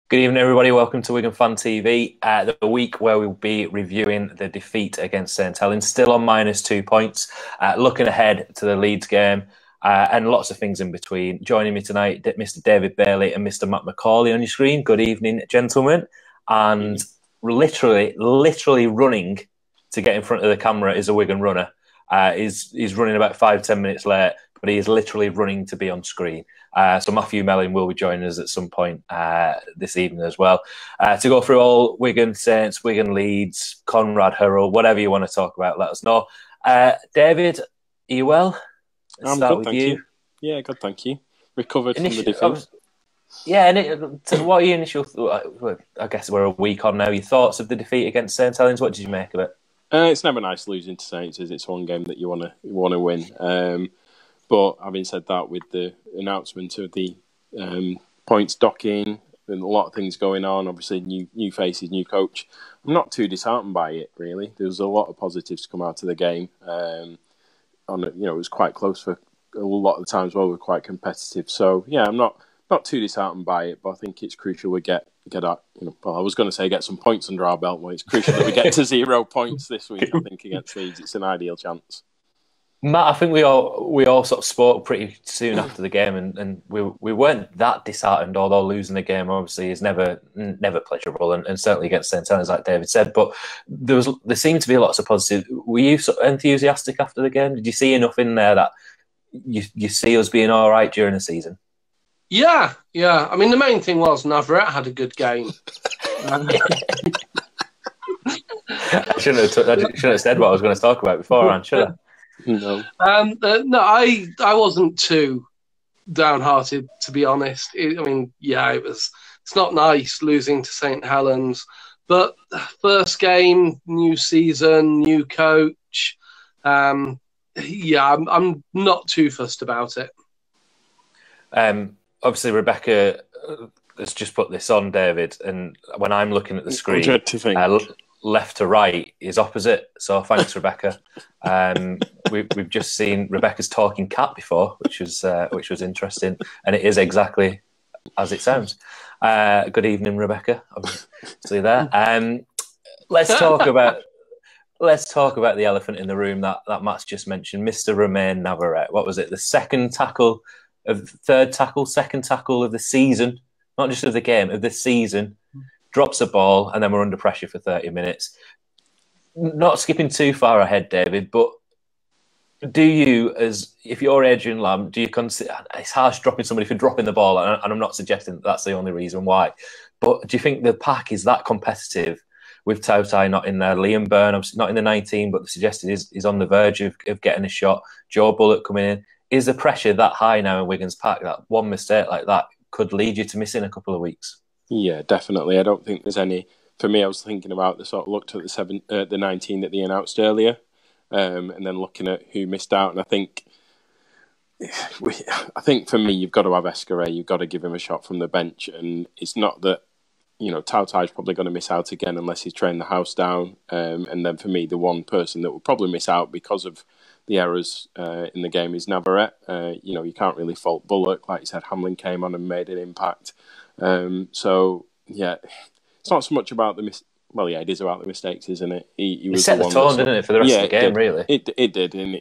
Good evening, everybody. Welcome to Wigan Fan TV, the week where we'll be reviewing the defeat against St Helens, still on -2 points, looking ahead to the Leeds game, and lots of things in between. Joining me tonight, Mr. David Bailey and Mr. Matt McCauley on your screen. Good evening, gentlemen. And literally running to get in front of the camera is a Wigan runner. He's running about 5-10 minutes late, but he is literally running to be on screen. So Matthew Mellin will be joining us at some point this evening as well to go through all Wigan Saints, Wigan Leeds, Conrad Hurrell, whatever you want to talk about, let us know. David, are you well? I'm good, thank you. Yeah, good, thank you. Recovered from the defeat. What are your initial I guess we're a week on now. Your thoughts of the defeat against St Helens? What did you make of it? It's never nice losing to Saints, is it? It's one game that you want to win. But having said that, with the announcement of the points docking and a lot of things going on, obviously new faces, new coach, I'm not too disheartened by it, really. There was a lot of positives to come out of the game. It was quite close for a lot of the times. Well, we're quite competitive. So yeah, I'm not too disheartened by it, but I think it's crucial we get out. Well, I was going to say get some points under our belt. Well, it's crucial that we get to 0 points this week. I think against Leeds, it's an ideal chance. Matt, I think we all sort of spoke pretty soon after the game, and we weren't that disheartened. Although losing the game obviously is never pleasurable, and certainly against St Helens, like David said. But there seemed to be lots of positive. Were you sort of enthusiastic after the game? Did you see enough in there that you see us being all right during the season? Yeah. I mean, the main thing was Navarrete had a good game. I shouldn't have said what I was going to talk about beforehand, should I? No. I wasn't too downhearted, to be honest. It's not nice losing to St Helens, but first game, new season, new coach. I'm not too fussed about it. Obviously, Rebecca has just put this on, David, and when I'm looking at the screen, left to right is opposite. So thanks, Rebecca. We've just seen Rebecca's talking cat before, which was interesting, and it is exactly as it sounds. Good evening, Rebecca. Obviously there. Let's talk about the elephant in the room that Matt's just mentioned, Mr. Romain Navarrete. What was it? The second tackle of the season, not just of the game, of the season. Drops a ball, and then we're under pressure for 30 minutes. Not skipping too far ahead, David, but do you, if you're Adrian Lamb, do you consider it's harsh dropping somebody for dropping the ball? And I'm not suggesting that that's the only reason why, but do you think the pack is that competitive with Tautai not in there? Liam Byrne, obviously not in the 19, but the suggested is on the verge of getting a shot. Joe Bullock coming in. Is the pressure that high now in Wigan's pack that one mistake like that could lead you to missing a couple of weeks? Yeah, definitely. I don't think there's any. For me, I was thinking about looked at the 19 that they announced earlier, and then looking at who missed out. And I think for me, you've got to have Escaré. You've got to give him a shot from the bench, and it's not that Tautai's probably going to miss out again unless he's trained the house down. And then for me, the one person that will probably miss out because of the errors in the game is Navarrete. You can't really fault Bullock. Like you said, Hamlin came on and made an impact. So yeah, it's not so much about it is about the mistakes, isn't it? He was set the tone, didn't it, for the rest of the game? Really, it did, and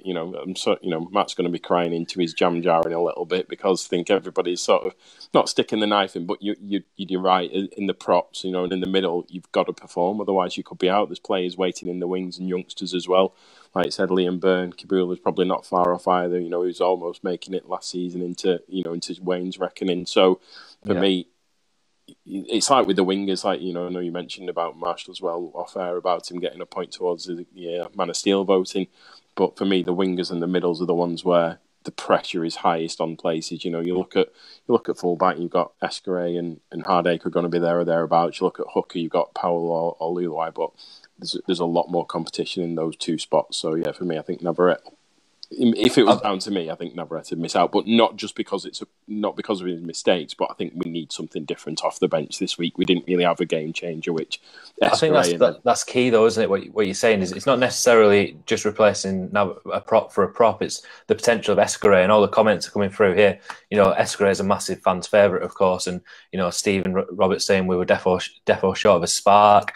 Matt's going to be crying into his jam jar in a little bit because I think everybody's sort of not sticking the knife in, but you're right in the props, and in the middle you've got to perform, otherwise you could be out. There's players waiting in the wings and youngsters as well. Like I said, Liam Byrne, Kabul is probably not far off either. He was almost making it last season into Wayne's reckoning. So for me, it's like with the wingers, I know you mentioned about Marshall as well off air about him getting a point towards the Man of Steel voting, but for me the wingers and the middles are the ones where the pressure is highest on places. You look at fullback, you've got Escaré and Hardacre going to be there or thereabouts. You look at hooker, you've got Powell or Luluai, but there's a lot more competition in those two spots. So yeah, for me, I think Navarrete If it was down to me, I think Navarrete would miss out, but not just because not because of his mistakes. But I think we need something different off the bench this week. We didn't really have a game changer, which I think that's key, though, isn't it? What you're saying is it's not necessarily just replacing a prop for a prop. It's the potential of Escaré, and all the comments are coming through here. Escaré is a massive fan's favourite, of course, and Stephen Roberts saying we were defo short of a spark.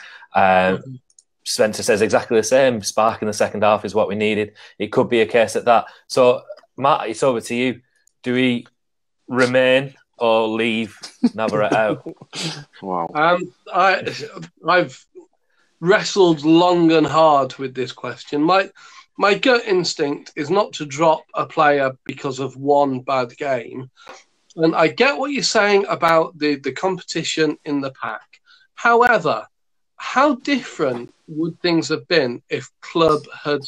Spencer says exactly the same. Spark in the second half is what we needed. It could be a case at that. So, Matt, it's over to you. Do we remain or leave Navarrete out? Wow. I've wrestled long and hard with this question. My gut instinct is not to drop a player because of one bad game. And I get what you're saying about the competition in the pack. However, how different would things have been if Club had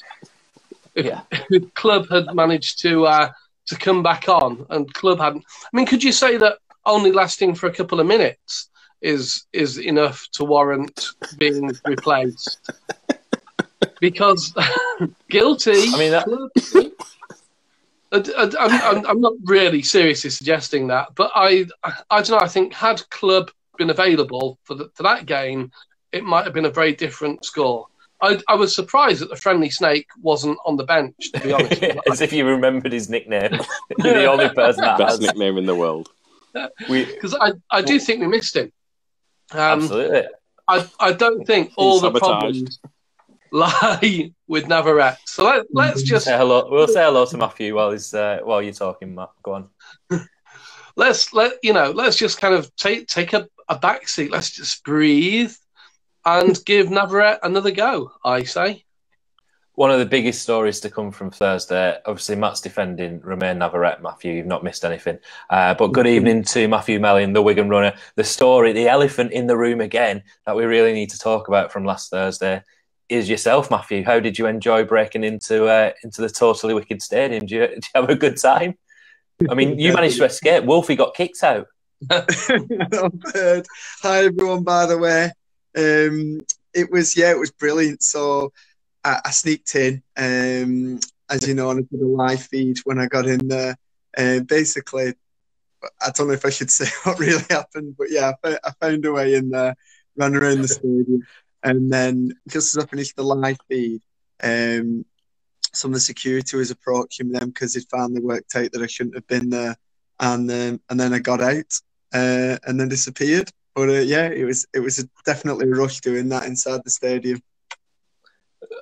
managed to come back on and Club hadn't? I mean, could you say that only lasting for a couple of minutes is enough to warrant being replaced? Because guilty. I mean, I'm not really seriously suggesting that, but I don't know. I think had Club been available for that game, it might have been a very different score. I was surprised that the friendly snake wasn't on the bench, to be honest. As if you remembered his nickname. You're the only person that best nickname in the world. Because I do think we missed him. Absolutely. I don't think all the problems lie with Navarrete. So let's just say hello. We'll say hello to Matthew while you're talking, Matt. Go on. Let's just kind of take a back seat. Let's just breathe and give Navarrete another go, I say. One of the biggest stories to come from Thursday, obviously Matt's defending Romain Navarrete. Matthew, you've not missed anything. But good evening to Matthew Mellin, the Wigan runner. The story, the elephant in the room again, that we really need to talk about from last Thursday is yourself, Matthew. How did you enjoy breaking into the Totally Wicked Stadium? Did you have a good time? I mean, you managed to escape. Wolfie got kicked out. Hi, everyone, by the way. It was brilliant. So I sneaked in, as you know, on a bit of live feed when I got in there. Basically, I don't know if I should say what really happened, but yeah, I found a way in there, ran around the stadium, and then just as I finished the live feed, some of the security was approaching them because they'd finally worked out that I shouldn't have been there, and then I got out and then disappeared. But it was definitely a rush doing that inside the stadium.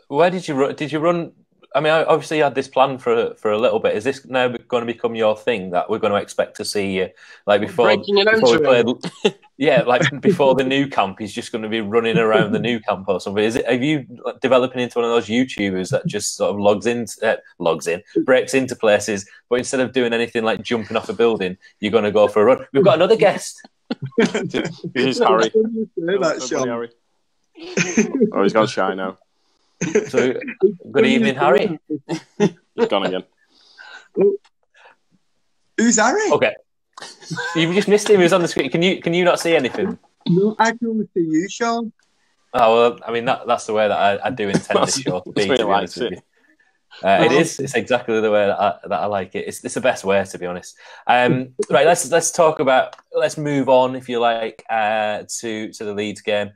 Where did you run? Did you run? I mean, obviously you had this plan for a little bit. Is this now going to become your thing that we're going to expect to see you like before we played? Yeah, like before the new camp, he's just going to be running around the new camp or something. Have you developing into one of those YouTubers that just sort of breaks into places, but instead of doing anything like jumping off a building, you're going to go for a run? We've got another guest. Here's Harry. Harry. Oh, he's gone shy now. So, good evening, Harry. He's gone again. Who's Harry? Okay, you've just missed him. He was on the screen. Can you not see anything? No, I can only see you, Sean. Oh well, I mean that's the way that I do intend this show to be. To be honest with you. It is. It's exactly the way that I like it. It's the best way, to be honest. Right, let's talk about. Let's move on, if you like, to the Leeds game.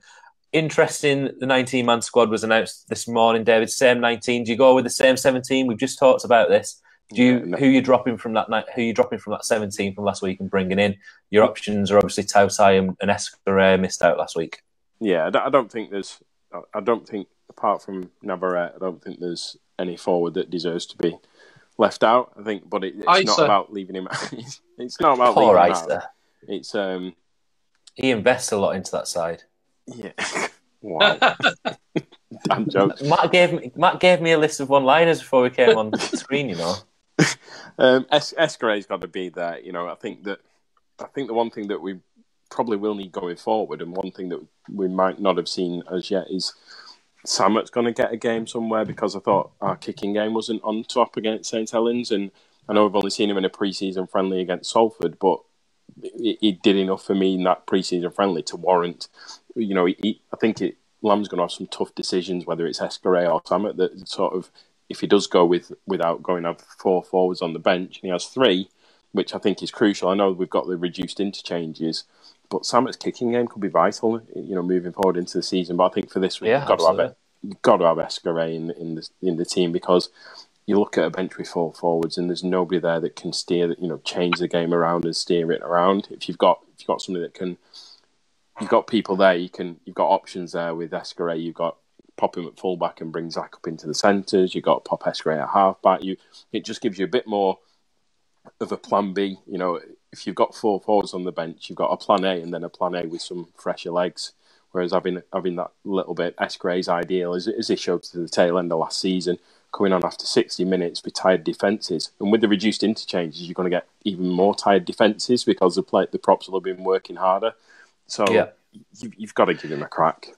Interesting. The 19-man squad was announced this morning, David. Same 19. Do you go with the same 17? We've just talked about this. Who are you dropping from that? Who are you dropping from that 17 from last week and bringing in? Your options are obviously Tausay and Escaré missed out last week. Yeah, I don't think apart from Navarrete, I don't think there's any forward that deserves to be left out. I think, but it's not about leaving him out. It's not about poor leaving him out. It's he invests a lot into that side. Yeah. Wow. I'm joking. Matt gave me a list of one-liners before we came on the screen. You know, Escaré's got to be there. You know, I think the one thing that we probably will need going forward, and one thing that we might not have seen as yet, is Sammet's going to get a game somewhere, because I thought our kicking game wasn't on top against St Helens, and I know we've only seen him in a pre-season friendly against Salford, but he did enough for me in that pre-season friendly to warrant. I think Lamb's going to have some tough decisions, whether it's Escaré or Sammet, that sort of if he does go without going up 4 forwards on the bench, and he has 3, which I think is crucial. I know we've got the reduced interchanges, but Sammet's kicking game could be vital, moving forward into the season. But I think for this week, you've got to have Escaré in the team, because you look at a bench with 4 forwards and there's nobody there that can change the game around and steer it around. If you've got somebody that can, you've got people there. You've got options there with Escaré. You've got pop him at fullback and bring Zach up into the centres. You've got pop Escaré at halfback. It just gives you a bit more of a plan B. If you've got 4 forwards on the bench, you've got a plan A and then a plan A with some fresher legs. Whereas having that little bit, Escaré's ideal, as he showed to the tail end of last season, coming on after 60 minutes with tired defences. And with the reduced interchanges, you're going to get even more tired defences because the props will have been working harder. So you've got to give him a crack.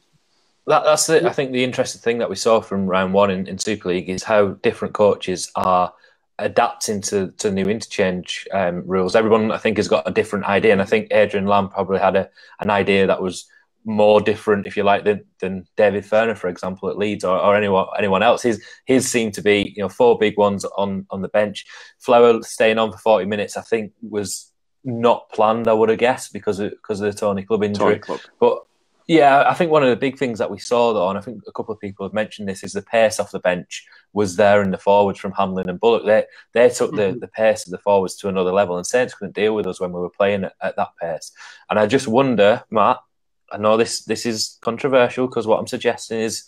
That's it. I think the interesting thing that we saw from round 1 in Super League is how different coaches are adapting to new interchange rules. Everyone, I think, has got a different idea, and I think Adrian Lamb probably had an idea that was more different, if you like, than David Ferner, for example, at Leeds, or anyone else. His seemed to be 4 big ones on the bench. Flower staying on for 40 minutes, I think, was not planned, I would have guessed, because of the Tony Clubb injury. But yeah, I think one of the big things that we saw, though, and I think a couple of people have mentioned this, is the pace off the bench was there in the forwards from Hamlin and Bullock. They took the pace of the forwards to another level, and Saints couldn't deal with us when we were playing at that pace. And I just wonder, Matt, I know this is controversial, because what I'm suggesting is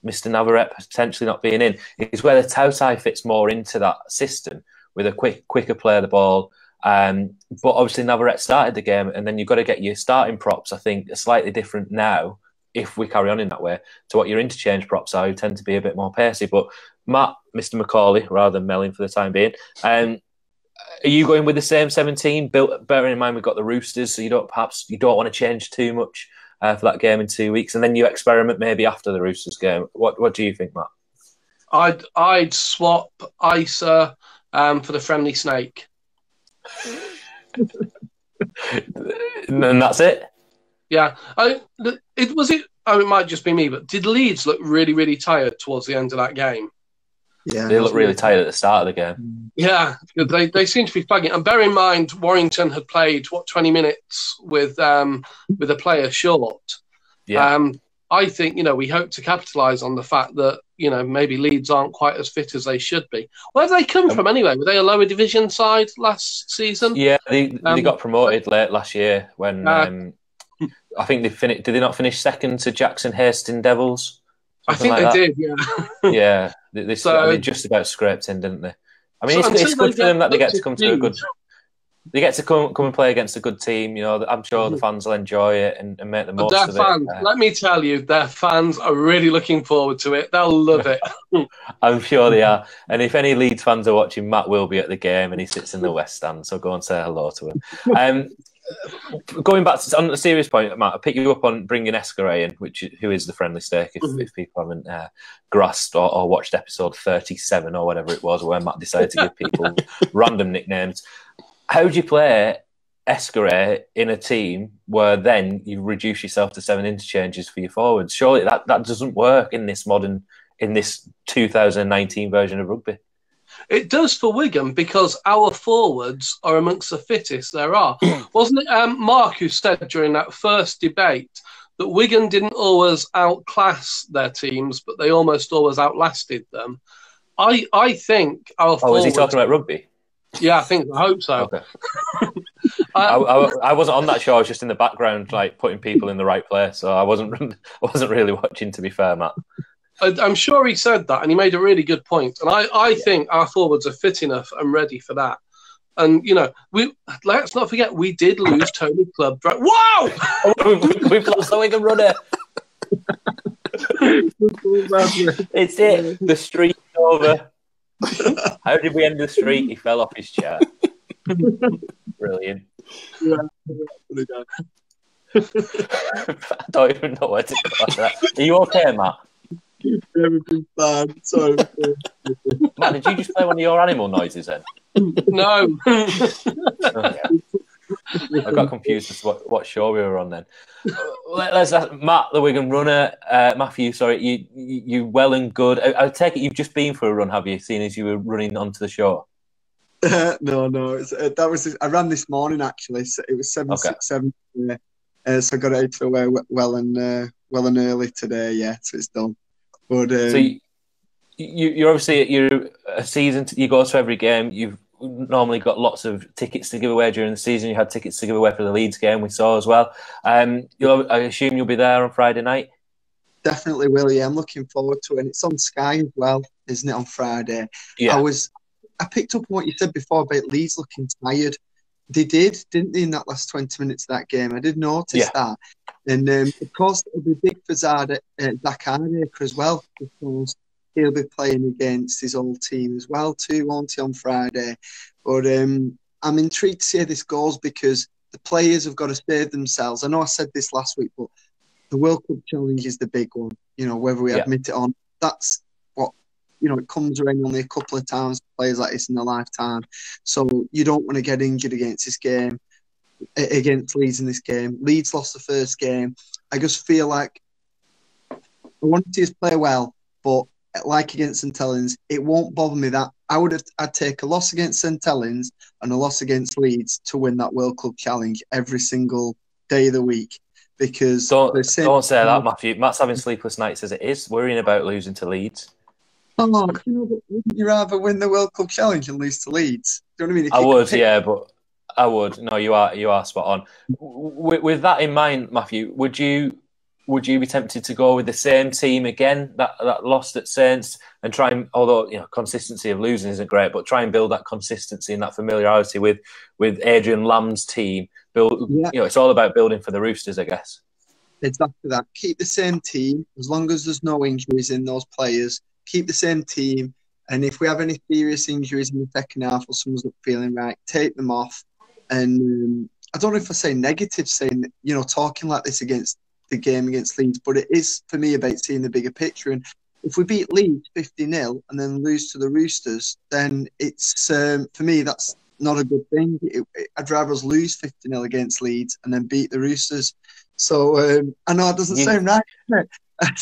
Mr. Navarrete potentially not being in, is whether Tautai fits more into that system with a quicker play of the ball. But obviously Navarrete started the game, and then you've got to get your starting props, I think, are slightly different now, if we carry on in that way, to what your interchange props are, who tend to be a bit more pacey. But Matt, Mr. Macaulay, rather than Melling for the time being, are you going with the same 17? Bearing in mind we've got the Roosters, so you don't want to change too much for that game in 2 weeks, and then you experiment maybe after the Roosters game. What do you think, Matt? I'd swap Isa for the friendly snake. And that's it. Yeah, it might just be me, but did Leeds look really, really tired towards the end of that game? Yeah, they looked really tired at the start of the game. Yeah, they seem to be flagging. And bear in mind, Warrington had played 20 minutes with a player short. Yeah. I think we hope to capitalise on the fact that maybe Leeds aren't quite as fit as they should be. Where did they come from anyway? Were they a lower division side last season? Yeah, they got promoted late last year when I think they finished. Did they not finish second to Jackson Hastings Devils? I think they did. Yeah. Yeah, they just about scraped in, didn't they? I mean, it's good for them that they get to come to a good. They get to come and play against a good team. I'm sure the fans will enjoy it and make the most of fans, it. Let me tell you, their fans are really looking forward to it. They'll love it. I'm sure they are. And if any Leeds fans are watching, Matt will be at the game, and he sits in the West Stand, so go and say hello to him. Going back on the serious point, Matt, I'll pick you up on bringing Escaré in, who is the friendly stake, if people haven't grasped or watched episode 37 or whatever it was, where Matt decided to give people random nicknames. How do you play Escaré in a team where then you reduce yourself to 7 interchanges for your forwards? Surely that doesn't work in this 2019 version of rugby. It does for Wigan, because our forwards are amongst the fittest there are. Wasn't it Mark who said during that first debate that Wigan didn't always outclass their teams, but they almost always outlasted them? I think our forwards... is he talking about rugby? Yeah, I hope so. Okay. I wasn't on that show. I was just in the background, like putting people in the right place. So I wasn't really watching, to be fair, Matt. I'm sure he said that, and he made a really good point. And I think our forwards are fit enough and ready for that. And let's not forget, we did lose Tony Clubb. Wow! We've lost the Wigan runner. It's it. The streak's over. How did we end the streak? He fell off his chair. Brilliant. I don't even know where to go after that. Are you okay, Matt? Everything's bad. Sorry. Matt, did you just play one of your animal noises then? No. Okay. I got confused as to what show we were on then. Let's ask Matt, the Wigan runner. Matthew, sorry, you well and good. I take it you've just been for a run, have you? Seeing as you were running onto the show. No. That was I ran this morning actually. So it was 7:67. So I got out to away well and early today. Yeah, so it's done. But so you're obviously you're a season. You go to every game. You've normally got lots of tickets to give away during the season. You had tickets to give away for the Leeds game we saw as well. I assume you'll be there on Friday night. Definitely will. Yeah, I'm looking forward to it. And it's on Sky as well, isn't it? On Friday. Yeah. I picked up on what you said before about Leeds looking tired. They didn't they, in that last 20 minutes of that game? I did notice that. And of course, it'll be big for Zach Hardaker as well, because he'll be playing against his old team as well too, won't he, on Friday? But I'm intrigued to see how this goes, because the players have got to save themselves. I know I said this last week, but the World Cup Challenge is the big one. You know, whether we admit it or not, that's what, you know, it comes around only a couple of times for players like this in their lifetime. So you don't want to get injured against Leeds in this game. Leeds lost the first game. I just feel like I want to see us play well, but like against St Helens, it won't bother me that I'd take a loss against St Helens and a loss against Leeds to win that World Club Challenge every single day of the week. Because don't say that, Matthew. Matt's having sleepless nights as it is, worrying about losing to Leeds. Oh, wouldn't you rather win the World Cup Challenge and lose to Leeds? Do you know what I mean? I would, yeah, but I would. No, you are spot on. With that in mind, Matthew, would you be tempted to go with the same team again that lost at Saints and try and, although consistency of losing isn't great, but try and build that consistency and that familiarity with Adrian Lamb's team? It's all about building for the Roosters, I guess. Exactly that. Keep the same team as long as there's no injuries in those players. Keep the same team, and if we have any serious injuries in the second half or someone's not feeling right, take them off. And I don't know if I say negative, saying talking like this against the game against Leeds, but it is for me about seeing the bigger picture. And if we beat Leeds 50-0 and then lose to the Roosters, then it's for me that's not a good thing. I'd rather us lose 50-0 against Leeds and then beat the Roosters. So I know it doesn't sound right,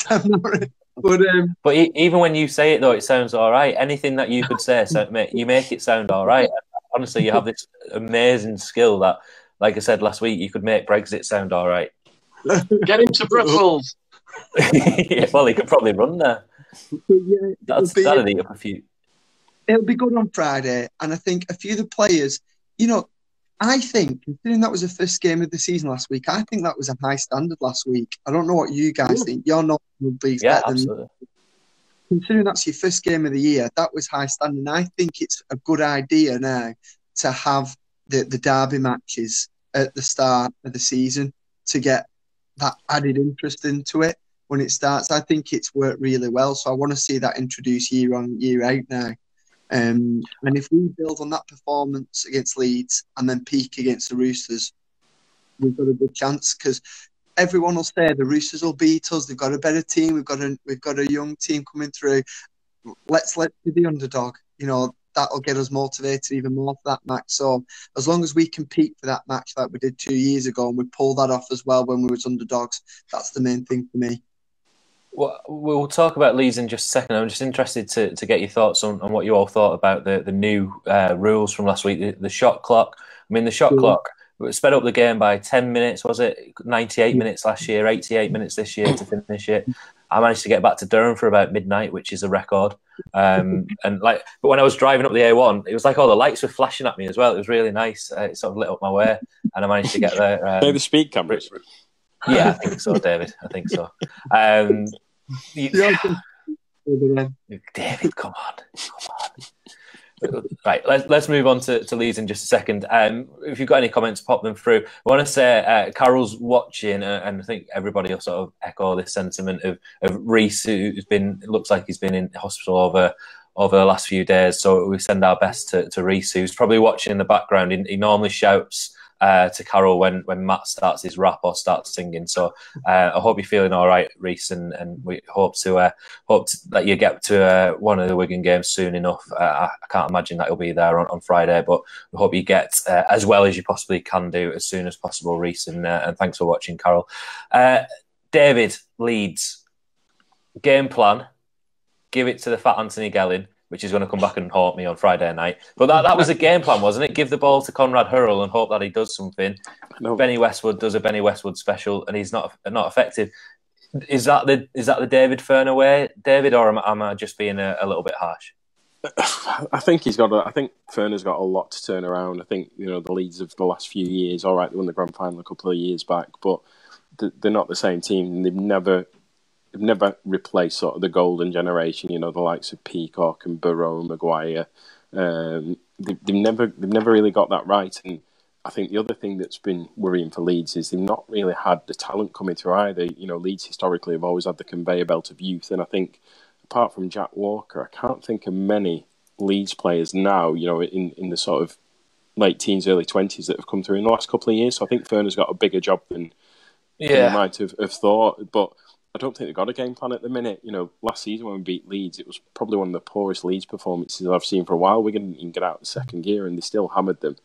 doesn't it? But even when you say it, though, it sounds all right. Anything that you could say, you make it sound all right. Honestly, you have this amazing skill that, like I said last week, you could make Brexit sound all right. Get him to Brussels. Well, he could probably run there. That'd eat up a few. It'll be good on Friday, and I think a few of the players, I think, considering that was the first game of the season last week, I think that was a high standard last week. I don't know what you guys think. You're not leagues better absolutely. Considering that's your first game of the year, that was high standard. And I think it's a good idea now to have the derby matches at the start of the season to get that added interest into it when it starts. I think it's worked really well, so I want to see that introduced year on, year out now. And if we build on that performance against Leeds and then peak against the Roosters, we've got a good chance, because everyone will say the Roosters will beat us. They've got a better team. We've got a young team coming through. Let's be the underdog. That'll get us motivated even more for that match. So as long as we compete for that match like we did 2 years ago, and we pull that off as well when we was underdogs, that's the main thing for me. Well, we'll talk about Leeds in just a second. I'm just interested to get your thoughts on what you all thought about the new rules from last week, the shot clock. I mean, the shot clock sped up the game by 10 minutes, was it? 98 minutes last year, 88 minutes this year to finish it. I managed to get back to Durham for about midnight, which is a record. But when I was driving up the A1, it was like all the lights were flashing at me as well. It was really nice. It sort of lit up my way, and I managed to get there. They're the speed cameras. Yeah, I think so, David. I think so. David, come on. Right, let's move on to Leeds in just a second. If you've got any comments, pop them through. I want to say Carol's watching, and I think everybody will sort of echo this sentiment of Reece, who's looks like he's been in hospital over the last few days. So we send our best to Reece, who's probably watching in the background. He normally shouts to Carol when Matt starts his rap or starts singing. So I hope you're feeling all right, Reese, and we hope that you get to one of the Wigan games soon enough. I can't imagine that he'll be there on Friday, but we hope you get as well as you possibly can do as soon as possible, Reese, and thanks for watching, Carol. David, Leeds, game plan, give it to the fat Anthony Gelling, which is going to come back and haunt me on Friday night. But that was a game plan, wasn't it? Give the ball to Conrad Hurrell and hope that he does something. No. Benny Westwood does a Benny Westwood special, and he's not effective. Is that the David Furner way, David, or am I just being a little bit harsh? I think I think Furner's got a lot to turn around. I think the Leeds of the last few years. All right, they won the grand final a couple of years back, but they're not the same team. They've never replaced sort of the golden generation, the likes of Peacock and Burrow, Maguire. They've never really got that right. And I think the other thing that's been worrying for Leeds is they've not really had the talent coming through either. Leeds historically have always had the conveyor belt of youth, and I think apart from Jack Walker, I can't think of many Leeds players now, in the sort of late teens, early 20s that have come through in the last couple of years. So I think Furner's got a bigger job than he might have thought, but I don't think they've got a game plan at the minute. Last season when we beat Leeds, it was probably one of the poorest Leeds performances I've seen for a while. Wigan didn't even get out of second gear, and they still hammered them.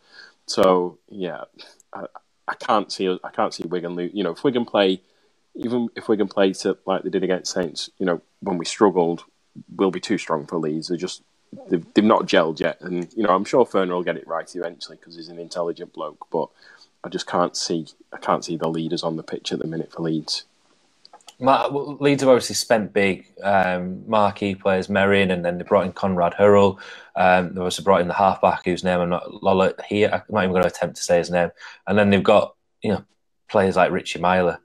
So yeah, I can't see Wigan lose. If Wigan play, even if Wigan play to like they did against Saints, when we struggled, we'll be too strong for Leeds. They've not gelled yet, and I'm sure Furner will get it right eventually because he's an intelligent bloke. But I just can't see the leaders on the pitch at the minute for Leeds. Leeds have obviously spent big marquee players, Merrin, and then they brought in Conrad Hurrell. They also brought in the halfback whose name I'm not Lola here. I'm not even going to attempt to say his name. And then they've got players like Richie Myler.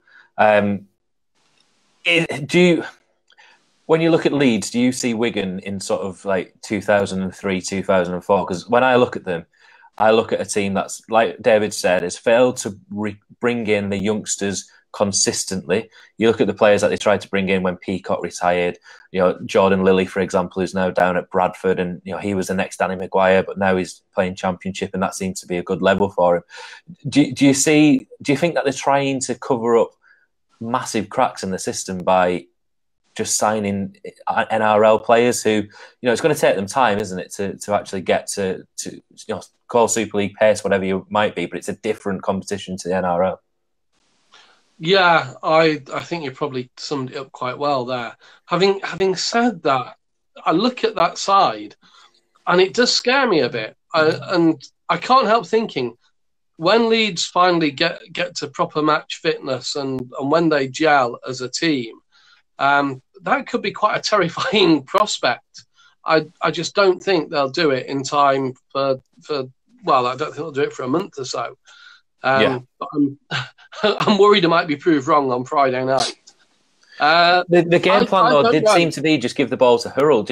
When you look at Leeds, do you see Wigan in sort of like 2003, 2004? Because when I look at them, I look at a team that's, like David said, has failed to bring in the youngsters consistently. You look at the players that they tried to bring in when Peacock retired. Jordan Lilly, for example, who's now down at Bradford, and he was the next Danny Maguire, but now he's playing Championship, and that seems to be a good level for him. Do you think that they're trying to cover up massive cracks in the system by just signing NRL players who, it's going to take them time, isn't it, to actually get to call Super League pace, whatever you might be, but it's a different competition to the NRL. Yeah, I think you probably summed it up quite well there. Having said that, I look at that side, and it does scare me a bit. And I can't help thinking, when Leeds finally get to proper match fitness and when they gel as a team, that could be quite a terrifying prospect. I just don't think they'll do it in time for I don't think they'll do it for a month or so. But I'm worried I might be proved wrong on Friday night. The game plan though did seem to be just give the ball to Hurrell.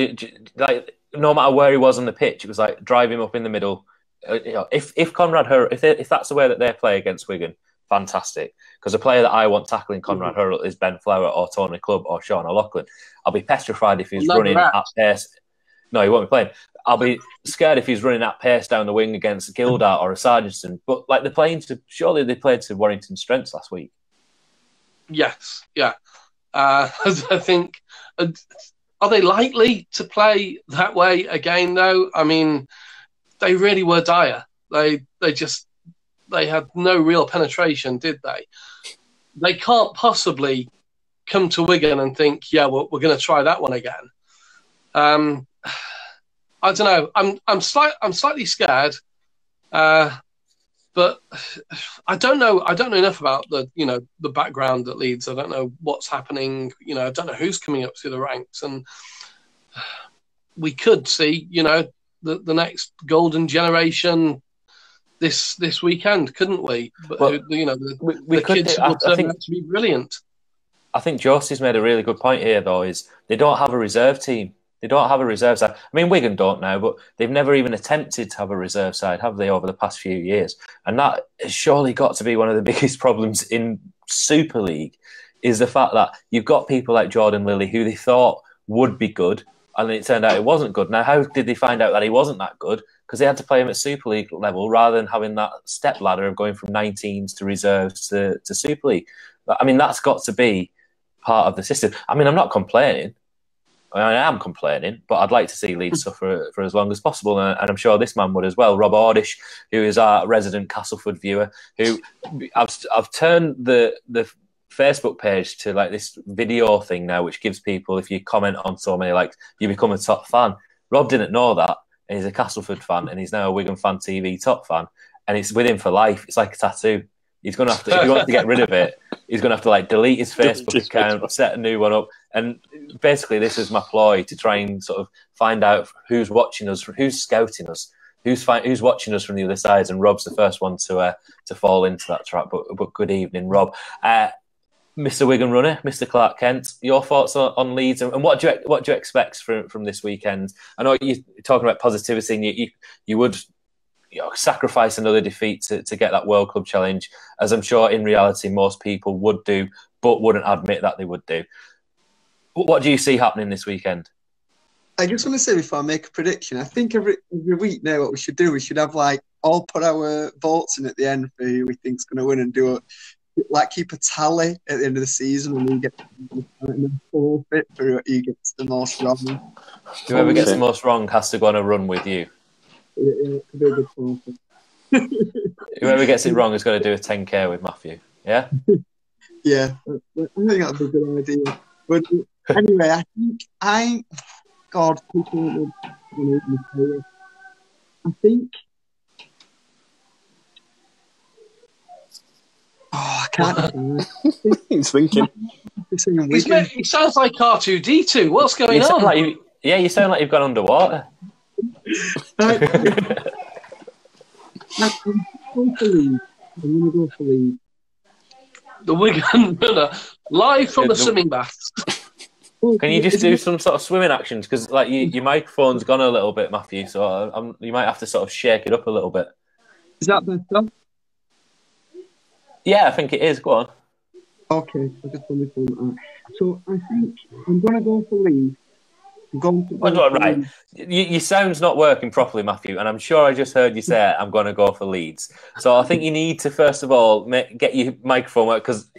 No matter where he was on the pitch, it was like drive him up in the middle. If Conrad Hurrell, if that's the way that they play against Wigan, fantastic. Because a player that I want tackling Conrad Hurrell is Ben Flower or Tony Clubb or Sean O'Loughlin. I'll be petrified if he's running at pace. No, he won't be playing. I'll be scared if he's running at pace down the wing against Gildart or a Sargentson. But surely they played to Warrington's strengths last week. Yes, yeah. I think, are they likely to play that way again, though? I mean, they really were dire. They had no real penetration, did they? They can't possibly come to Wigan and think, yeah, we're going to try that one again. I don't know. I'm slightly scared, but I don't know. I don't know enough about the background at Leeds. I don't know what's happening. I don't know who's coming up through the ranks, and we could see the next golden generation this weekend, couldn't we? But the kids will turn out to be brilliant. I think Josie's made a really good point here, though, is they don't have a reserve team. They don't have a reserve side. I mean, Wigan don't now, but they've never even attempted to have a reserve side, have they, over the past few years? And that has surely got to be one of the biggest problems in Super League, is the fact that you've got people like Jordan Lilly who they thought would be good, and it turned out it wasn't good. Now, how did they find out that he wasn't that good? because they had to play him at Super League level rather than having that step ladder of going from 19s to reserves to Super League. I mean, that's got to be part of the system. I mean, I'm not complaining. I am complaining, but I'd like to see Leeds suffer for as long as possible, and I'm sure this man would as well. Rob Ordish, who is our resident Castleford viewer, who I've turned the Facebook page to like this video thing now, which gives people, if you comment on so many, like, you become a top fan. Rob didn't know that, and he's a Castleford fan, and he's now a Wigan Fan TV top fan, and it's with him for life. It's like a tattoo. He's going to have to, if he wants to get rid of it, he's going to have to like delete his Facebook account, set a new one up. And basically this is my ploy to try and sort of find out who's watching us, who's scouting us, who's watching us from the other side. And Rob's the first one to fall into that trap. But good evening, Rob. Mr. Wigan runner, Mr. Clark Kent, your thoughts on Leeds, and what do you expect from this weekend? I know you're talking about positivity, and you would sacrifice another defeat to get that World Club Challenge, as I'm sure in reality most people would do, but wouldn't admit that they would do. What do you see happening this weekend? I just want to say before I make a prediction, I think every week now what we should do, we should have like all put our votes in at the end for who we think's going to win, and do keep a tally at the end of the season, and we get a forfeit for who gets the most wrong. Whoever gets the most wrong has to go on a run with you. Whoever gets it wrong is going to do a 10k with Matthew. Yeah? Yeah, I think that'd be a good idea. But anyway, I I can't. He's thinking. He sounds like R2D2. What's going on? You sound like you've gone underwater. I'm going to go for Leeds. The Wigan runner, live from the swimming baths. Can you just do some sort of swimming actions? Because like your microphone's gone a little bit, Matthew, so you might have to sort of shake it up a little bit. Is that better? Yeah, I think it is. Go on. Okay, I just want to so I think I'm going to go for Leeds. Right. Your sound's not working properly, Matthew, and I'm sure I just heard you say I'm going to go for Leeds. So I think you need to first of all get your microphone work, because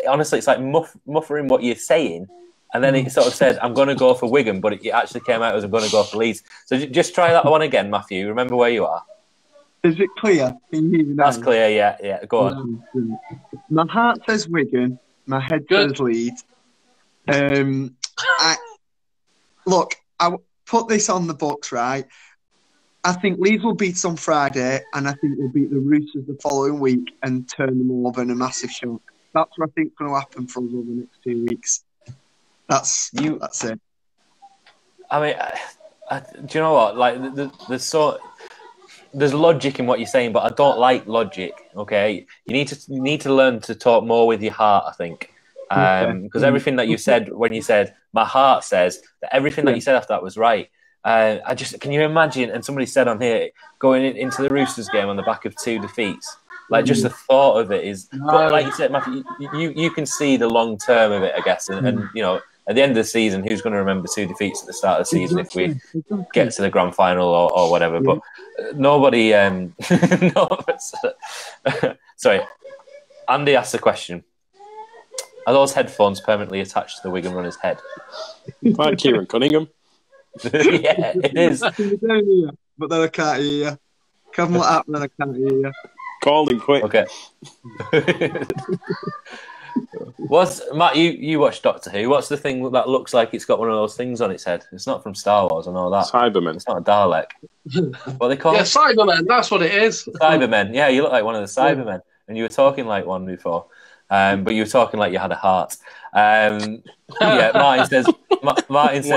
honestly, it's like muffling what you're saying, and then it sort of said I'm going to go for Wigan, but it actually came out as I'm going to go for Leeds. So just try that one again, Matthew. Remember where you are. Is it clear? Can you hear me now? That's clear. Yeah. Go on. My heart says Wigan. My head says Leeds. Look, I put this on the books, right? I think Leeds will beat us on Friday, and I think we'll beat the Roosters the following week and turn them over in a massive shock. That's what I think is going to happen for us over the next 2 weeks. That's it. I mean, do you know what? Like, there's logic in what you're saying, but I don't like logic. Okay, you need to learn to talk more with your heart, I think. Because everything that you said when you said my heart says that, everything that you said after that was right. Can you imagine? And somebody said on here, going into the Roosters game on the back of 2 defeats. Like, just the thought of it is. But like you said, Matthew, you can see the long term of it, I guess. And you know, at the end of the season, who's going to remember 2 defeats at the start of the season if we get to the grand final or whatever? Yeah. But nobody. Sorry, Andy asked the question. Are those headphones permanently attached to the Wigan runner's head? Like Kieran Cunningham. Yeah, it is. But then I can't hear you. Come up, then I can't hear you. Call him quick. Okay. Matt, you watched Doctor Who. What's the thing that looks like it's got one of those things on its head? It's not from Star Wars, I know that. Cybermen. It's not a Dalek. What are they called? Yeah, Cybermen, that's what it is. Cybermen. Yeah, you look like one of the Cybermen. And you were talking like one before. But you were talking like you had a heart. Yeah, Martin says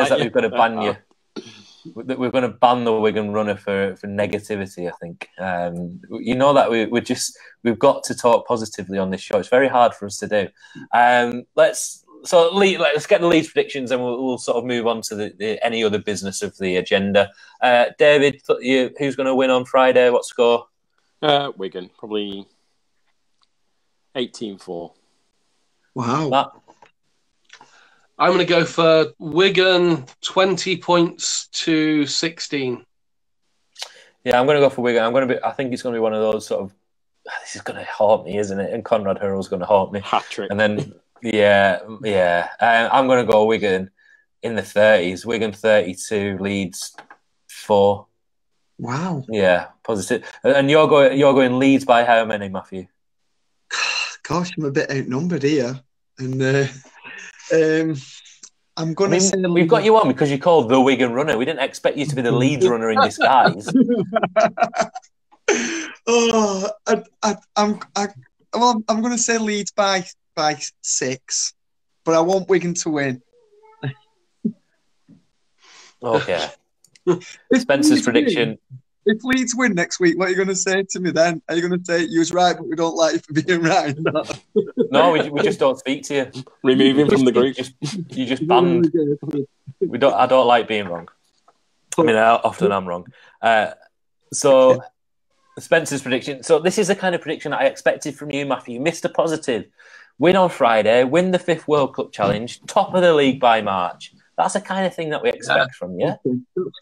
that we've got to ban you. We're going to ban the Wigan runner for negativity, I think. You know that we've got to talk positively on this show. It's very hard for us to do. Let's get the Leeds predictions, and we'll sort of move on to the any other business of the agenda. David, who's going to win on Friday? What score? Wigan, probably 18-4. Wow. Matt? I'm going to go for Wigan 20 points to 16. Yeah, I'm going to go for Wigan. I think it's going to be one of those sort of. This is going to haunt me, isn't it? And Conrad Hurrell's going to haunt me. Hat trick. And then, yeah. I'm going to go Wigan in the 30s. Wigan 32, Leeds 4. Wow. Yeah, positive. And you're going Leeds by how many, Matthew? Gosh, I'm a bit outnumbered here, and I'm going to say we've got you on because you're called the Wigan runner. We didn't expect you to be the Leeds runner in disguise. I'm going to say Leeds by 6, but I want Wigan to win. Okay. Spencer's prediction. If Leeds win next week, what are you going to say to me then? Are you going to say you was right, but we don't like you for being right? No, we just don't speak to you. Remove him from the group. You just banned. I don't like being wrong. I mean, often I'm wrong. So, Spencer's prediction. So this is the kind of prediction that I expected from you, Matthew. Mr. Positive. Win on Friday, win the 5th World Cup Challenge, top of the league by March. That's the kind of thing that we expect from you.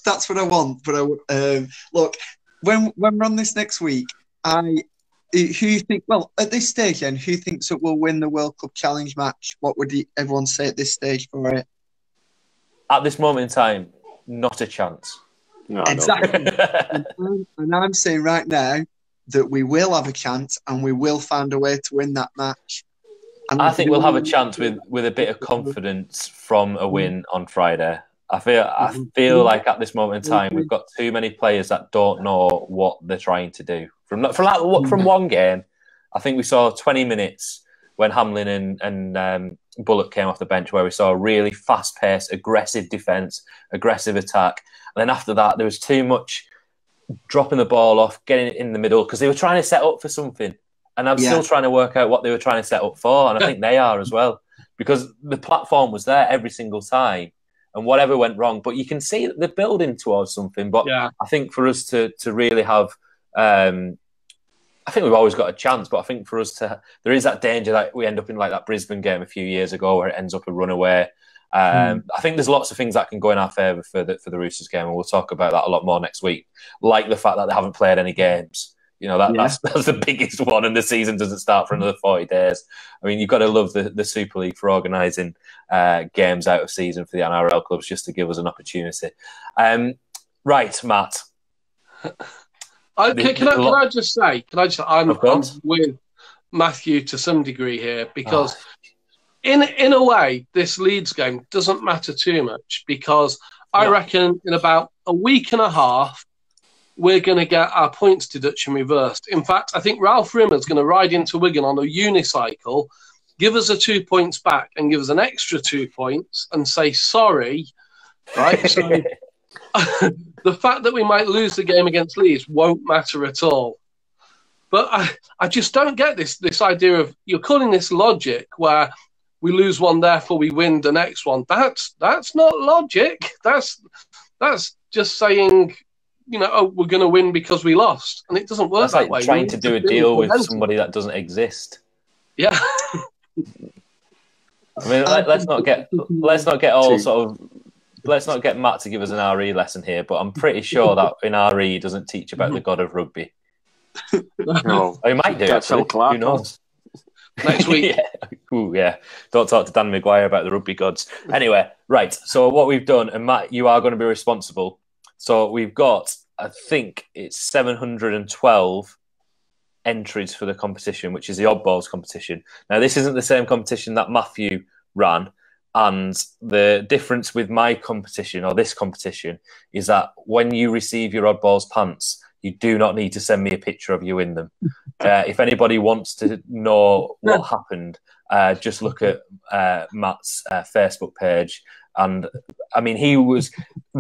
That's what I want. But look, when we're on this next week, who you think? Well, at this stage, then, who thinks that will win the World Cup Challenge match? What would everyone say at this stage for it? At this moment in time, not a chance. No, exactly. and I'm saying right now that we will have a chance and we will find a way to win that match. And I think we'll have a chance with a bit of confidence from a win on Friday. I feel like at this moment in time we've got too many players that don't know what they're trying to do. From one game, I think we saw 20 minutes when Hamlin and Bullock came off the bench where we saw a really fast-paced, aggressive defence, aggressive attack. And then after that, there was too much dropping the ball off, getting it in the middle because they were trying to set up for something. And I'm still trying to work out what they were trying to set up for. And I think they are as well. Because the platform was there every single time. And whatever went wrong. But you can see that they're building towards something. But I think for us to really have... I think we've always got a chance. But I think for us to... There is that danger that we end up in like that Brisbane game a few years ago where it ends up a runaway. I think there's lots of things that can go in our favour for the Roosters game. And we'll talk about that a lot more next week. Like the fact that they haven't played any games. You know, that's the biggest one, and the season doesn't start for another 40 days. I mean, you've got to love the Super League for organising games out of season for the NRL clubs just to give us an opportunity. Right, Matt. Can I just say, I'm with Matthew to some degree here because in a way, this Leeds game doesn't matter too much because I reckon in about a week and a half, we're going to get our points deduction reversed. In fact, I think Ralph Rimmer's going to ride into Wigan on a unicycle, give us a 2 points back and give us an extra 2 points and say sorry, right? So the fact that we might lose the game against Leeds won't matter at all. But I just don't get this idea of, you're calling this logic where we lose one, therefore we win the next one. That's not logic. That's just saying... we're going to win because we lost. And it doesn't work that way. Trying to do a deal with somebody that doesn't exist. Yeah. I mean, let's not get Matt to give us an RE lesson here, but I'm pretty sure that in RE he doesn't teach about the god of rugby. No. He might do, actually. Who knows? Next week. Yeah. Don't talk to Dan Maguire about the rugby gods. Anyway, right. So what we've done, and Matt, you are going to be responsible. So we've got, I think it's 712 entries for the competition, which is the Oddballs competition. Now, this isn't the same competition that Matthew ran. And the difference with my competition, or this competition, is that when you receive your Oddballs pants, you do not need to send me a picture of you in them. If anybody wants to know what happened, just look at Matt's Facebook page. And I mean, he was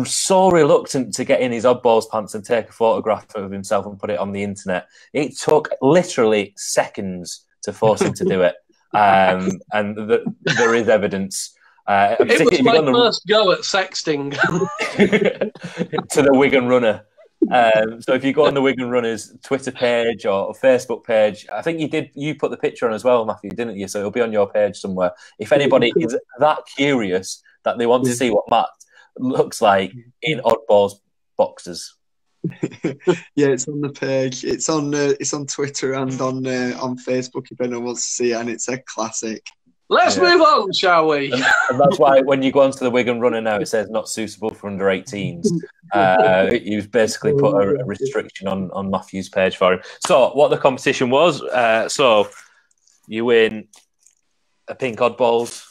so reluctant to get in his Oddballs pants and take a photograph of himself and put it on the internet. It took literally seconds to force him to do it. And there is evidence. It was my first go at sexting. To the Wigan Runner. So if you go on the Wigan Runners Twitter page or Facebook page, I think you put the picture on as well, Matthew, didn't you? So it'll be on your page somewhere. If anybody is that curious that they want to see what Matt looks like in Oddballs boxes. Yeah, it's on the page. It's on Twitter and on Facebook if anyone wants to see it, and it's a classic. Let's move on, shall we? And that's why when you go onto the Wigan Runner now, it says not suitable for under 18s. You've basically put a restriction on Matthew's page for him. So what the competition was, so you win a pink Oddballs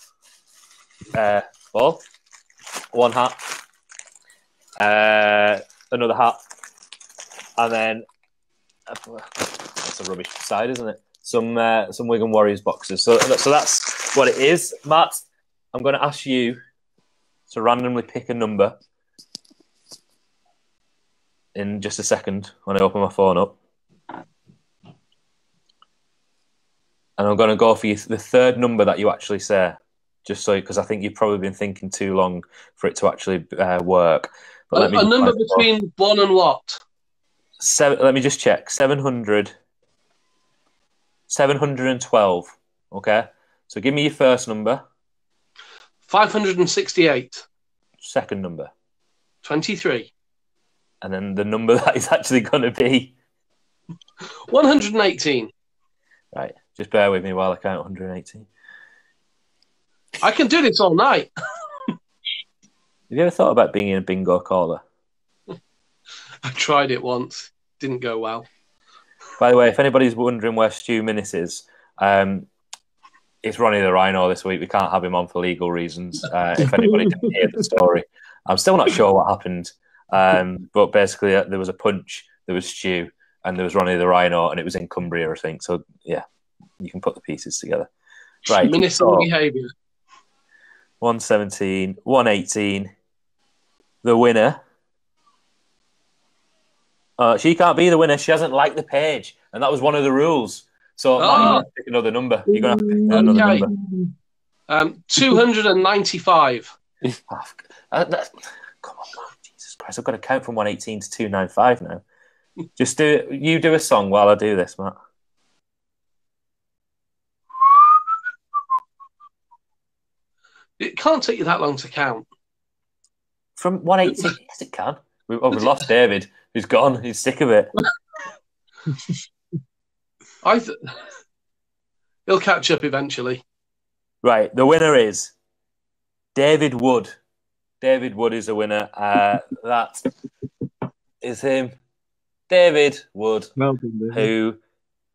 ball, one hat, another hat, and then that's a rubbish side, isn't it? Some Wigan Warriors boxes. So that's what it is. Matt, I'm going to ask you to randomly pick a number in just a second when I open my phone up. And I'm going to go for you the third number that you actually say, just so, because I think you've probably been thinking too long for it to actually work. But a number between 1 and what? Let me just check. 712. Okay. So give me your first number. 568. Second number. 23. And then the number that is actually going to be 118. Right. Just bear with me while I count 118. I can do this all night. Have you ever thought about being in a bingo caller? I tried it once. Didn't go well. By the way, if anybody's wondering where Stu Minnis is, it's Ronnie the Rhino this week. We can't have him on for legal reasons. If anybody didn't hear the story, I'm still not sure what happened. But basically, there was a punch, there was Stu, and there was Ronnie the Rhino, and it was in Cumbria, I think. So, yeah, you can put the pieces together. Right. Municipal behaviour. 117, 118. The winner. She can't be the winner. She hasn't liked the page, and that was one of the rules. So Matt, you're going to pick another number. You're going to have to pick another number. 295. Come on, man. Jesus Christ! I've got to count from 118 to 295 now. Just do it. You do a song while I do this, Matt. It can't take you that long to count. From 118, yes, it can. We've lost David. He's gone. He's sick of it. He'll catch up eventually. Right. The winner is David Wood. David Wood is the winner. That is him. David Wood, who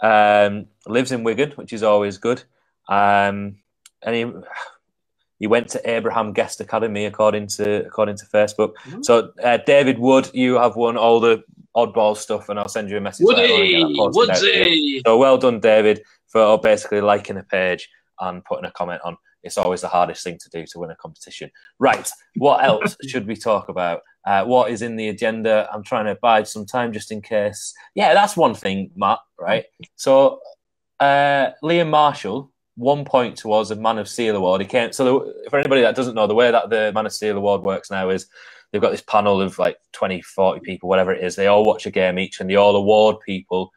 lives in Wigan, which is always good. And he went to Abraham Guest Academy, according to Facebook. Mm-hmm. So, David Wood, you have won all the oddball stuff, and I'll send you a message. Woodsy! So well done, David, for basically liking a page and putting a comment on. It's always the hardest thing to do to win a competition. Right, what else should we talk about? What is in the agenda? I'm trying to bide some time just in case. Yeah, that's one thing, Matt, right? So, Liam Marshall, 1 point towards the Man of Steel award. He came. So, for anybody that doesn't know, the way that the Man of Steel award works now is they've got this panel of like 20, 40 people, whatever it is. They all watch a game each, and they all award people.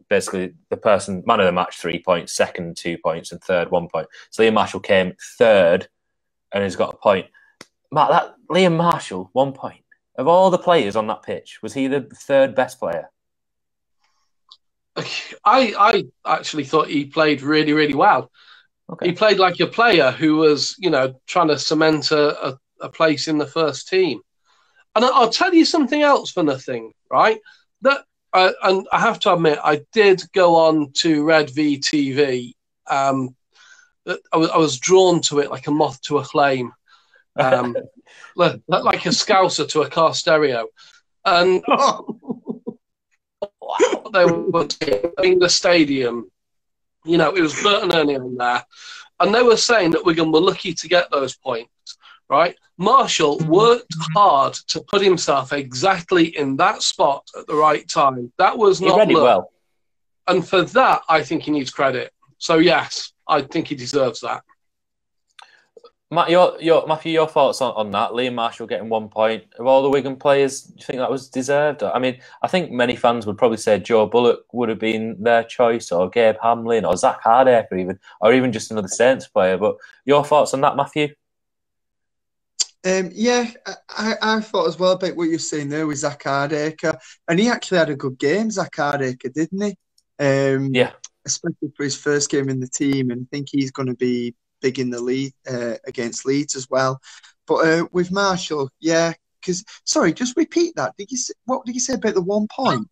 Basically, the person, man of the match, 3 points, second 2 points, and third 1 point. So Liam Marshall came third, and he's got a point. Matt, that Liam Marshall, 1 point. Of all the players on that pitch, was he the third best player? I actually thought he played really, really well. Okay. He played like a player who was, trying to cement a place in the first team. And I'll tell you something else for nothing, right? And I have to admit, I did go on to Red V TV. I was drawn to it like a moth to a flame, like a Scouser to a car stereo. And they were in the stadium. It was Burton Ernie on there. And they were saying that Wigan were lucky to get those points, right? Marshall worked hard to put himself exactly in that spot at the right time. That was not luck. Well. And for that, I think he needs credit. So, yes, I think he deserves that. Matt, Matthew, your thoughts on that? Liam Marshall getting 1 point. Of all the Wigan players, do you think that was deserved? I mean, I think many fans would probably say Joe Bullock would have been their choice, or Gabe Hamlin, or Zach Hardacre even, or even just another Saints player. But your thoughts on that, Matthew? Yeah, I thought as well about what you're saying there with Zach Hardaker. And he actually had a good game, Zach Hardaker, didn't he? Yeah. Especially for his first game in the team. And I think he's going to be big in the league against Leeds as well. But with Marshall, yeah, because, sorry, just repeat that. What did you say about the 1 point?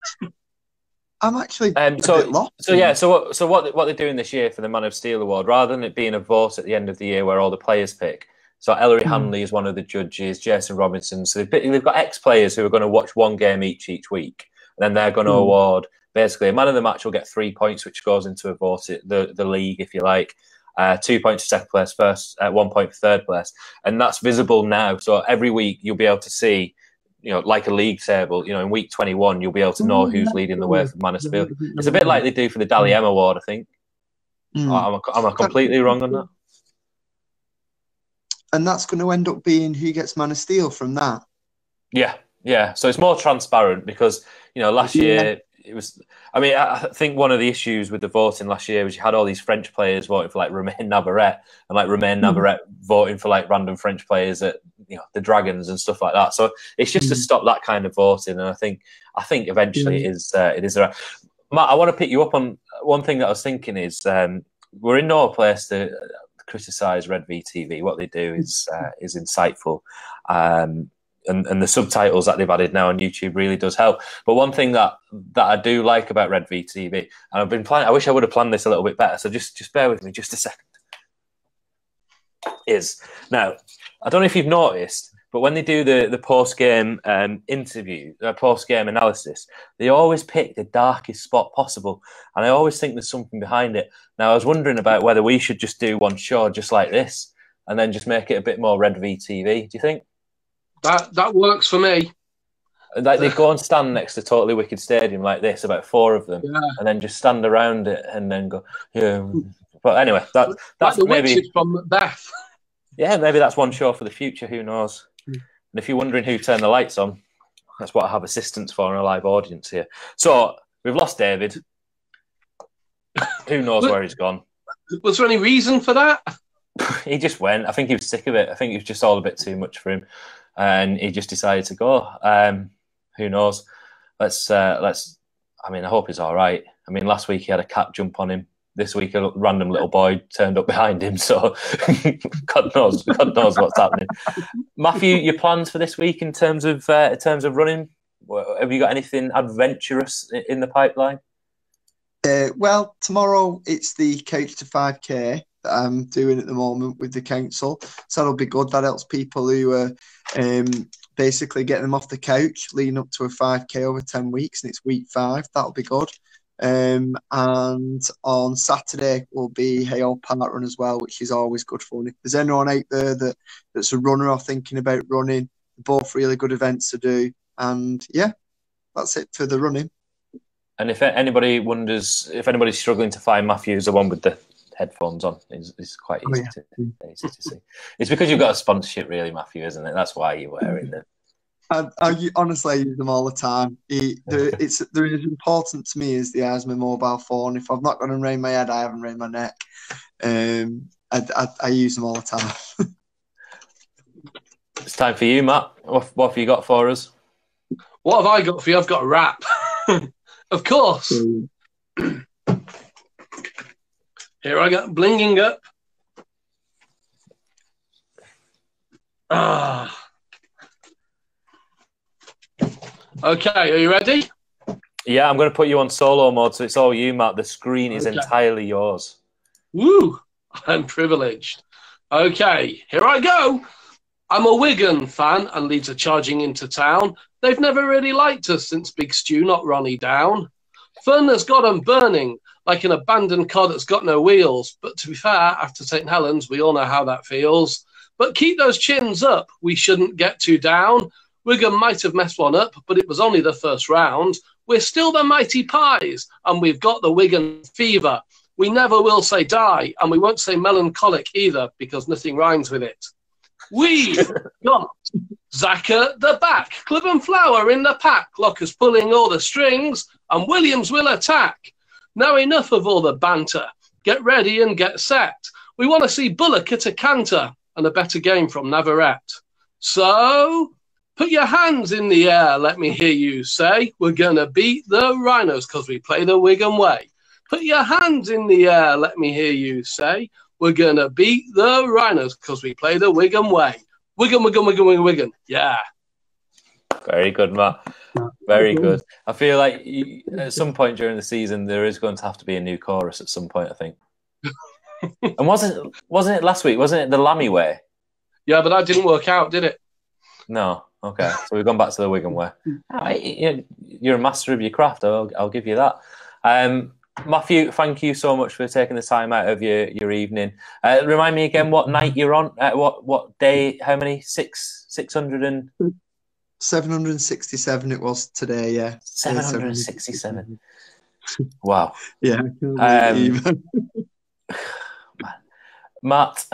I'm actually a bit lost. So what they're doing this year for the Man of Steel award, rather than it being a vote at the end of the year where all the players pick, so Ellery Hanley is one of the judges, Jason Robinson. So they've got ex-players who are going to watch one game each week, and then they're going to award, basically, a man of the match will get 3 points, which goes into a vote at the league, if you like. 2 points for second place, 1 point for third place. And that's visible now. So every week you'll be able to see, like a league table, in week 21, you'll be able to know who's leading the way for Mansfield. It's a bit like they do for the Dally M Award, I think. Am I completely wrong on that? And that's going to end up being who gets Man of Steel from that. Yeah. So it's more transparent because, last year it was... I mean, I think one of the issues with the voting last year was you had all these French players voting for, like, Romain Navarrete and, like, Romain Navarrete voting for, like, random French players at, the Dragons and stuff like that. So it's just to stop that kind of voting. And I think eventually it is right. Matt, I want to pick you up on one thing that I was thinking is we're in no place to criticise Red V TV. What they do is insightful, and the subtitles that they've added now on YouTube really does help. But one thing that I do like about Red V TV, and I've been planning, I wish I would have planned this a little bit better. So just bear with me just a second. Now, I don't know if you've noticed, but when they do the post-game interview, post-game analysis, they always pick the darkest spot possible. And I always think there's something behind it. Now, I was wondering about whether we should just do one show just like this and then just make it a bit more Red V TV. Do you think? That works for me. Like they go and stand next to Totally Wicked Stadium like this, about 4 of them, and then just stand around it and then go, yeah. But anyway, that's like the maybe witches from Macbeth. Yeah, maybe that's one show for the future. Who knows? And if you're wondering who turned the lights on, that's what I have assistants for in a live audience here. So we've lost David. Who knows where he's gone? Was there any reason for that? He just went. I think he was sick of it. I think it was just all a bit too much for him, and he just decided to go. Who knows? Let's. I mean, I hope he's all right. I mean, last week he had a cat jump on him. This week, a random little boy turned up behind him. So, God knows what's happening. Matthew, your plans for this week in terms of running? Have you got anything adventurous in the pipeline? Well, tomorrow it's the Couch to 5K that I'm doing at the moment with the council. So that'll be good. That helps people who are basically getting them off the couch, leading up to a 5K over 10 weeks, and it's week 5. That'll be good. And on Saturday will be Hey Old Park Run as well, which is always good fun. If there's anyone out there that's a runner or thinking about running, both really good events to do. And yeah, that's it for the running. And if anybody wonders, if anybody's struggling to find Matthew's the one with the headphones on, it's quite easy to see. It's because you've got a sponsorship, really, Matthew, isn't it? That's why you're wearing them. I honestly use them all the time. They're as important to me as they are as my mobile phone. If I've not got them around my head, I haven't around my neck. I use them all the time. It's time for you, Matt. What have you got for us? What have I got for you? I've got a rap. Of course. Here I go, blinging up. Okay, are you ready? Yeah, I'm going to put you on solo mode, so it's all you, Matt. The screen is entirely yours. Woo! I'm privileged. Okay, here I go. I'm a Wigan fan and Leeds are charging into town. They've never really liked us since Big Stu knocked Ronnie down. Fun has got 'em burning like an abandoned car that's got no wheels. But to be fair, after St. Helens, we all know how that feels. But keep those chins up. We shouldn't get too down. Wigan might have messed one up, but it was only the first round. We're still the mighty Pies, and we've got the Wigan fever. We never will say die, and we won't say melancholic either, because nothing rhymes with it. We've got Zach at the back, Club and Flower in the pack, Locker's pulling all the strings, and Williams will attack. Now enough of all the banter. Get ready and get set. We want to see Bullock at a canter, and a better game from Navarrete. So put your hands in the air, let me hear you say, we're going to beat the Rhinos because we play the Wigan way. Put your hands in the air, let me hear you say, we're going to beat the Rhinos because we play the Wigan way. Wigan, Wigan, Wigan, Wigan, Wigan. Yeah. Very good, Matt. Very good. I feel like at some point during the season, there is going to have to be a new chorus at some point, I think. And wasn't it last week? Wasn't it the Lammy way? Yeah, but that didn't work out, did it? No. Okay. So we've gone back to the Wigan way. You're a master of your craft. I'll give you that. Matthew, thank you so much for taking the time out of your evening. Remind me again what night you're on. What day? How many? 600 and 767 it was today. Yeah, 767. Wow. Yeah. Matt,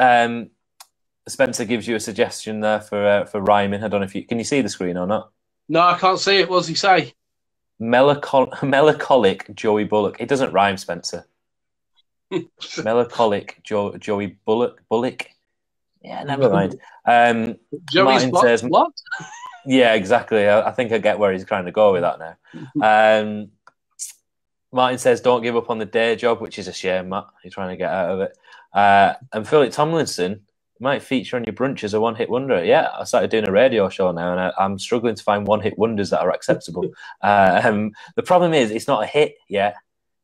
Spencer gives you a suggestion there for rhyming. I don't know if can you see the screen or not? No, I can't see it. What does he say? Melancholic Joey Bullock. It doesn't rhyme, Spencer. Melancholic Joey Bullock. Yeah, never mind. Joey's what? Yeah, exactly. I think I get where he's trying to go with that now. Martin says, don't give up on the day job, which is a shame, Matt. You're trying to get out of it. And Philip Tomlinson might feature on your brunch as a one-hit wonder. Yeah, I started doing a radio show now, and I'm struggling to find one-hit wonders that are acceptable. The problem is it's not a hit yet.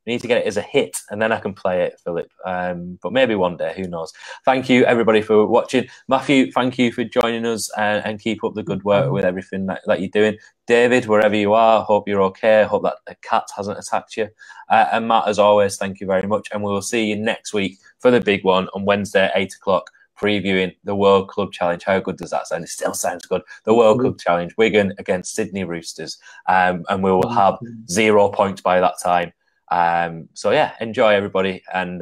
We need to get it as a hit, and then I can play it, Philip. But maybe one day, who knows? Thank you, everybody, for watching. Matthew, thank you for joining us, and keep up the good work with everything that you're doing. David, wherever you are, hope you're okay. Hope that a cat hasn't attacked you. And Matt, as always, thank you very much. And we will see you next week for the big one on Wednesday, 8 o'clock, previewing the World Club Challenge. How good does that sound? It still sounds good. The World Club Challenge, Wigan against Sydney Roosters. And we will have 0 points by that time. So yeah, enjoy everybody, and